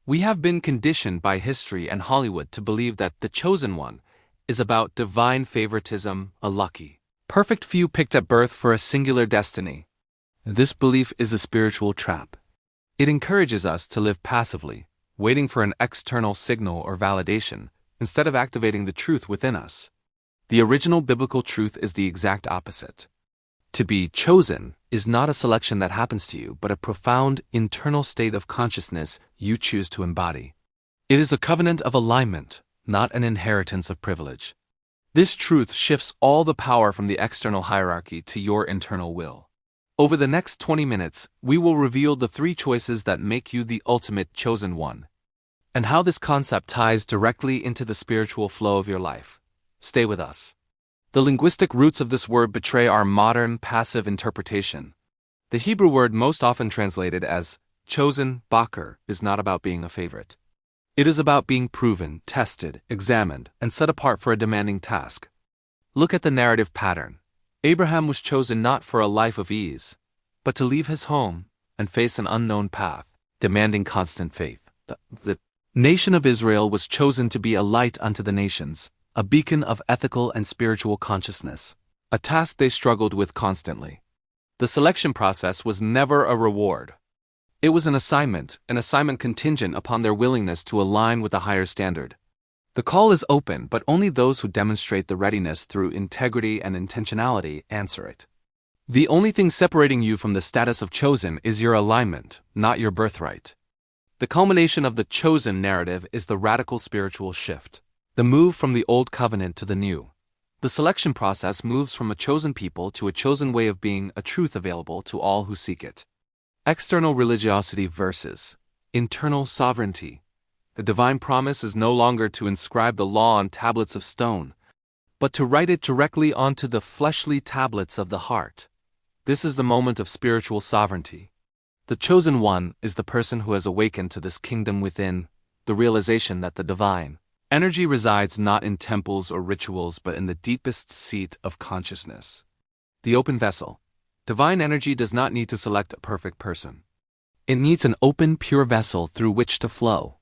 We have been conditioned by history and Hollywood to believe that the chosen one is about divine favoritism, a lucky, perfect few picked at birth for a singular destiny. This belief is a spiritual trap. It encourages us to live passively, waiting for an external signal or validation, instead of activating the truth within us. The original biblical truth is the exact opposite. To be chosen is not a selection that happens to you, but a profound internal state of consciousness you choose to embody. It is a covenant of alignment, not an inheritance of privilege. This truth shifts all the power from the external hierarchy to your internal will. Over the next 20 minutes, we will reveal the 3 choices that make you the ultimate chosen one, and how this concept ties directly into the spiritual flow of your life. Stay with us. The linguistic roots of this word betray our modern, passive interpretation. The Hebrew word most often translated as chosen, bacher, is not about being a favorite. It is about being proven, tested, examined, and set apart for a demanding task. Look at the narrative pattern. Abraham was chosen not for a life of ease, but to leave his home and face an unknown path, demanding constant faith. The nation of Israel was chosen to be a light unto the nations, a beacon of ethical and spiritual consciousness, a task they struggled with constantly. The selection process was never a reward. It was an assignment contingent upon their willingness to align with a higher standard. The call is open, but only those who demonstrate the readiness through integrity and intentionality answer it. The only thing separating you from the status of chosen is your alignment, not your birthright. The culmination of the chosen narrative is the radical spiritual shift. The move from the old covenant to the new. The selection process moves from a chosen people to a chosen way of being, a truth available to all who seek it. External religiosity versus internal sovereignty. The divine promise is no longer to inscribe the law on tablets of stone, but to write it directly onto the fleshly tablets of the heart. This is the moment of spiritual sovereignty. The chosen one is the person who has awakened to this kingdom within, the realization that the divine energy resides not in temples or rituals but in the deepest seat of consciousness. The open vessel. Divine energy does not need to select a perfect person. It needs an open, pure vessel through which to flow.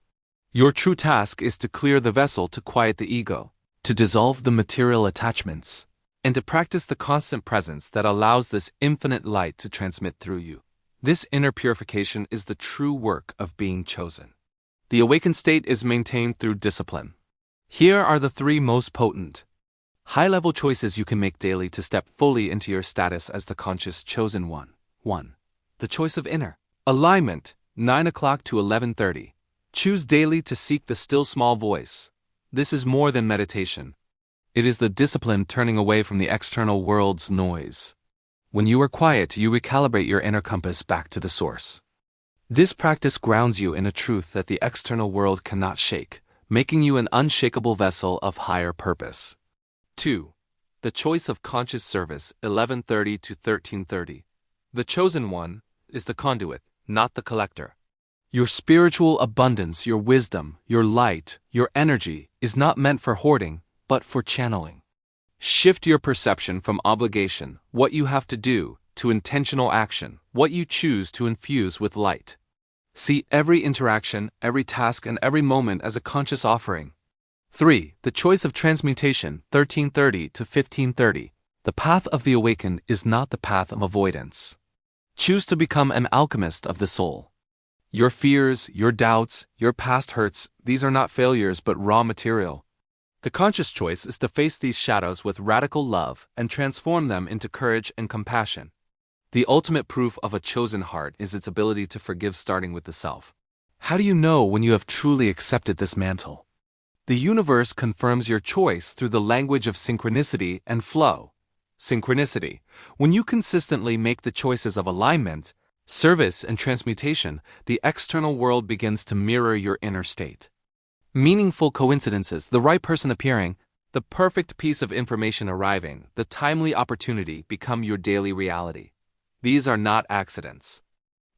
Your true task is to clear the vessel, to quiet the ego, to dissolve the material attachments, and to practice the constant presence that allows this infinite light to transmit through you. This inner purification is the true work of being chosen. The awakened state is maintained through discipline. Here are the 3 most potent, high-level choices you can make daily to step fully into your status as the conscious chosen one. 1. The choice of inner alignment, 9 o'clock to 11:30. Choose daily to seek the still small voice. This is more than meditation. It is the discipline turning away from the external world's noise. When you are quiet, you recalibrate your inner compass back to the source. This practice grounds you in a truth that the external world cannot shake, making you an unshakable vessel of higher purpose. 2. The choice of conscious service, 11:30 to 13:30. The chosen one is the conduit, not the collector. Your spiritual abundance, your wisdom, your light, your energy is not meant for hoarding, but for channeling. Shift your perception from obligation, what you have to do, to intentional action, what you choose to infuse with light. See every interaction, every task, and every moment as a conscious offering. 3. The choice of transmutation, 13:30 to 15:30. The path of the awakened is not the path of avoidance. Choose to become an alchemist of the soul. Your fears, your doubts, your past hurts, these are not failures but raw material. The conscious choice is to face these shadows with radical love and transform them into courage and compassion. The ultimate proof of a chosen heart is its ability to forgive, starting with the self. How do you know when you have truly accepted this mantle? The universe confirms your choice through the language of synchronicity and flow. Synchronicity. When you consistently make the choices of alignment, service, and transmutation, the external world begins to mirror your inner state. Meaningful coincidences, the right person appearing, the perfect piece of information arriving, the timely opportunity become your daily reality. These are not accidents.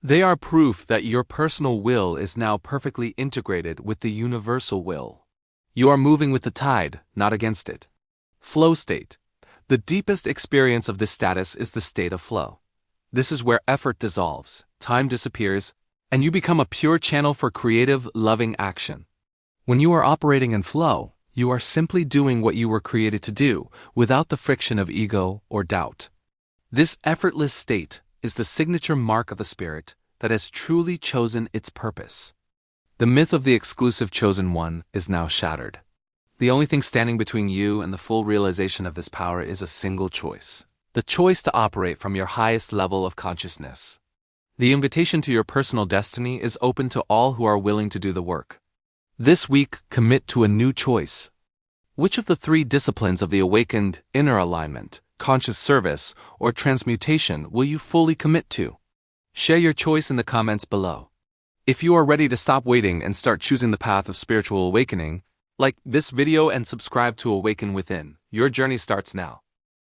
They are proof that your personal will is now perfectly integrated with the universal will. You are moving with the tide, not against it. Flow state. The deepest experience of this status is the state of flow. This is where effort dissolves, time disappears, and you become a pure channel for creative, loving action. When you are operating in flow, you are simply doing what you were created to do, without the friction of ego or doubt. This effortless state is the signature mark of a spirit that has truly chosen its purpose. The myth of the exclusive chosen one is now shattered. The only thing standing between you and the full realization of this power is a single choice: the choice to operate from your highest level of consciousness. The invitation to your personal destiny is open to all who are willing to do the work. This week, commit to a new choice. Which of the three disciplines of the awakened inner alignment, conscious service, or transmutation will you fully commit to? Share your choice in the comments below. If you are ready to stop waiting and start choosing the path of spiritual awakening, like this video and subscribe to Awaken Within. Your journey starts now.